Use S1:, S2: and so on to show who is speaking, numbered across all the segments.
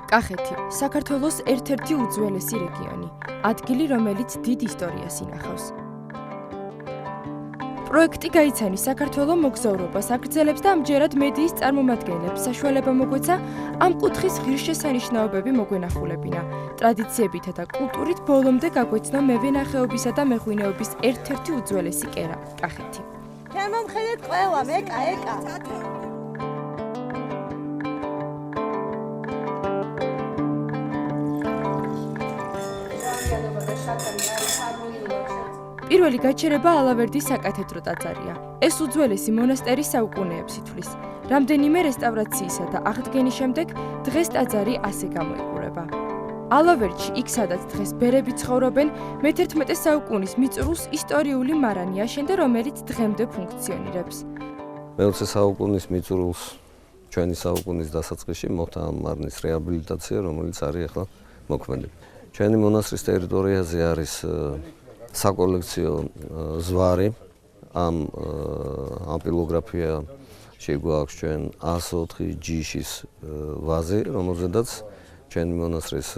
S1: კახეთი, საქართველოს ერთ-ერთი უძველესი რეგიონი, ადგილი, რომელიც დიდ ისტორიას ინახავს. პროექტი გაიცანი საქართველოს მოგზაურობას აგრძელებს და ამჯერად მედიის წარმომადგენლებს საშუალება მოგვეცა ამ კუთხის ღირსშესანიშნაობები მოგვენახულებინა. ტრადიციებითა და კულტურით ბოლომდე გაგვეცნო მევენახეობისა და მეღვინეობის ერთ-ერთი უძველესი კერა, კახეთი.
S2: შემომხედეთ ყველა, ეკა.
S1: პირველი გაჩერება ალავერდის საკათედრო ტაძარია. ეს უძველესი მონასტერი საუკუნეებს ითვლის. რამდენიმე რესტავრაციისა და აღდგენის შემდეგ დღეს ტაძარი ასე გამოიყურება. ალავერდში, იქ სადაც დღეს ბერები ცხოვრობენ, მე-11 საუკუნის მიწურულს ისტორიული მარანი აშენდა, რომელიც დღემდე ფუნქციონირებს.
S3: მე-20 საუკუნის მიწურულს ჩვენი საუკუნის დასაწყისში მოხდა ამ მარნის რეაბილიტაცია, რომელიც არის ახლა მოქმედი. ჩვენი მონასტრის ტერიტორიაზე არის საკოლექციო ზვარი, ამ ამპილოგრაფია შეგვაქვს ჩვენ 104 ჯიშის ვაზი, რომელზედაც ჩვენი მონასტრის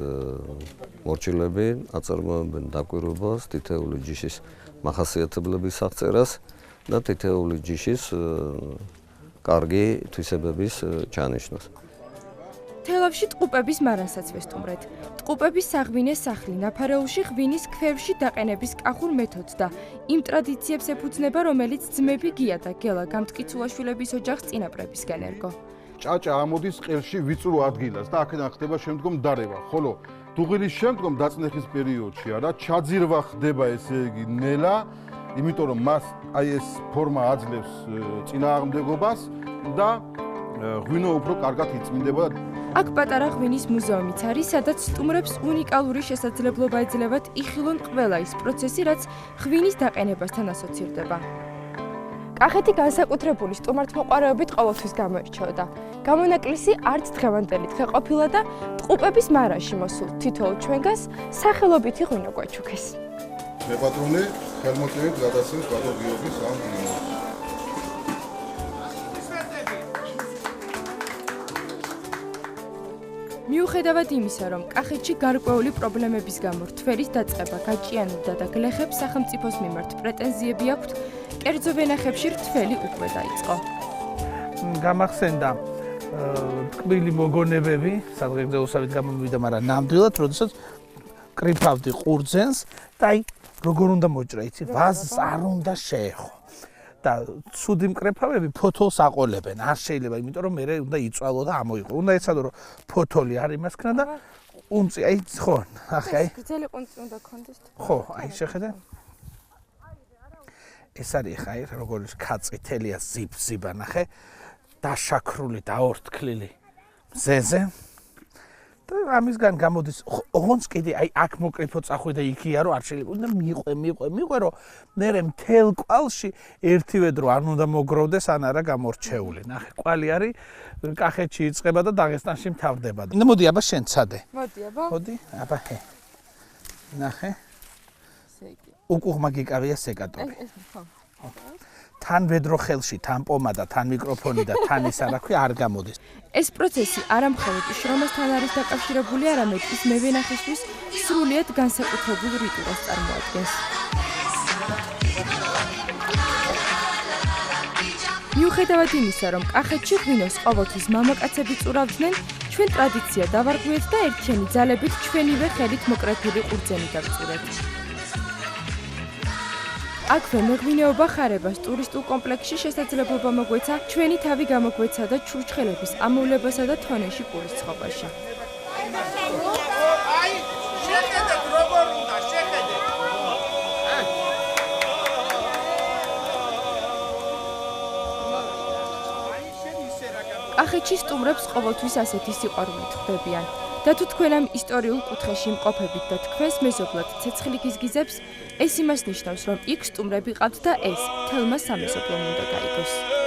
S3: მორჩილები აწარმოებენ დაკვირვებას, თითეული ჯიშის მახასიათებლების აღწერას და თითეული ჯიშის კარგი თვისებების ჩანიშვნას.
S1: თელავში ტყუპების მარანსაც ვესტუმრეთ. ტყუპების საღვინე სახლი ნაფარეულში ღვინის ქვევში დაყენების კახურ მეთოდს და იმ ტრადიციებს ეფუძნება, რომელიც ძმები გია და გელა გამტკიცულაშვილების ოჯახს წინაპრებისგან ერგო.
S4: ჭაჭა ამოდის ყელში ვიწრო ადგილას და აქედან ხდება შემდგომ დარევა, ხოლო დუღილის შემდგომ დაწნეხის პერიოდში არა ჩაძირვა ხდება, ესე იგი ნელა, იმიტომ რომ მას აი ეს ფორმა აძლევს წინააღმდეგობას და ღვინო უფრო კარგად იწმინდება.
S1: აქ პატარა ღვინის მუზეუმიც არის, სადაც სტუმრებს უნიკალური შესაძლებლობა ეძლევათ იხილონ ყველა ის პროცესი, რაც ღვინის დაყენებასთან ასოცირდება. კახეთი განსაკუთრებული სტუმართმოყვარეობით ყოველთვის გამოირჩეოდა. გამონაკლისი არც დღევანდელი დღე ყოფილა და ტყუპების მარანში მოსულ თითოეულ ჩვენგანს სახელობითი ღვინო გვაჩუქეს.
S4: მე პატრონე ხელმოწერით გადასცემს ბატონ გიორგის ამ ღვინოს.
S1: მიუხედავად იმისა, რომ კახეთში გარკვეული პრობლემების გამო რთვერის დაწყება, გაჭიანურდა და გლეხებს სახელმწიფოს მიმართ პრეტენზიები აქვთ, კერძო ვენახებში რთველი უკვე დაიწყო.
S5: გამახსენდა ტკბილი მოგონებები, სადღეგრძე უსავით გამომივიდა, მაგრამ ნამდვილად, როდესაც კრიფავდი ყურძენს და აი როგორ უნდა მოჭრა, იცი, ვაზს არ უნდა შეეხო. და ცუდი მკრეფავები ფოთოლს აყოლებენ, არ შეიძლება, იმიტომ რომ მე უნდა იწვალო და ამოიღო. უნდა ეცადო რომ ფოთოლი არ იმასქნა და ყუნწი, აი ხო, ახლა აი.
S1: გრძელი ყუნწი უნდა გქონდეს.
S5: ხო, აი შეხედე. ეს არის ხა აი როგორ ქაწითელია ზიბ-ზიბა, ნახე. დაშაქრული, დაორთქლილი მზეზე. და ამისგან გამოდის ოღონდ კიდე აი აქ მოკრიფო წახვი და იქია რომ არ შეიძლება უნდა მიყვე რომ მე მთელ კვალში ერთივე დრო არ უნდა მოგროვდეს ან არა გამორჩეული. ნახე, კვალი არის კახეთში იწყება და დაღესტანში მთავრდება. მოდი აბა შენ ცადე.
S1: მოდი აბა.
S5: მოდი აბა ჰე. ნახე. უკუღმა გიკავია სეკატორი.
S1: ხო.
S5: თან ვედრო ხელში, თან პომადა, თან მიკროფონი და თან ის არაქვი არ გამოდის.
S1: ეს პროცესი არა მხოლოდ შრომასთან არის დაკავშირებული, არამედ ის მევენახისთვის სრულიად განსაკუთრებულ რიტუალს წარმოადგენს. მიუხედავად იმისა, რომ კახეთში ღვინოს ყოველთვის მამაკაცები წურავდნენ, ჩვენ ტრადიცია დავარღვიეთ და ერთიანი ძალებით ჩვენივე ხელით მოკრეფილი ყურძენი გავწურეთ. აქვე მეღვინეობა ხარებას ტურისტულ კომპლექსში შესაძლებლობა მოგვეცა ჩვენი თავი გამოგვეცა და ჩურჩხელების ამოვლებასა და თონეში პურის ცხობაში.
S6: აი, შეხედეთ როგორ უნდა, შეხედეთ.
S1: კახეთში სტუმრებს ყოველთვის ასეთი სიყვარულით ხვდებიან. და თუ თქვენ ამ ისტორიულ კუთხეში მყოფებით და თქვენს მეზობლად ცეცხლი გიზგიზებს, ეს იმას ნიშნავს, რომ იქ სტუმრები ყავთ და ეს თელმა სამეზობლომ უნდა გაიგოს.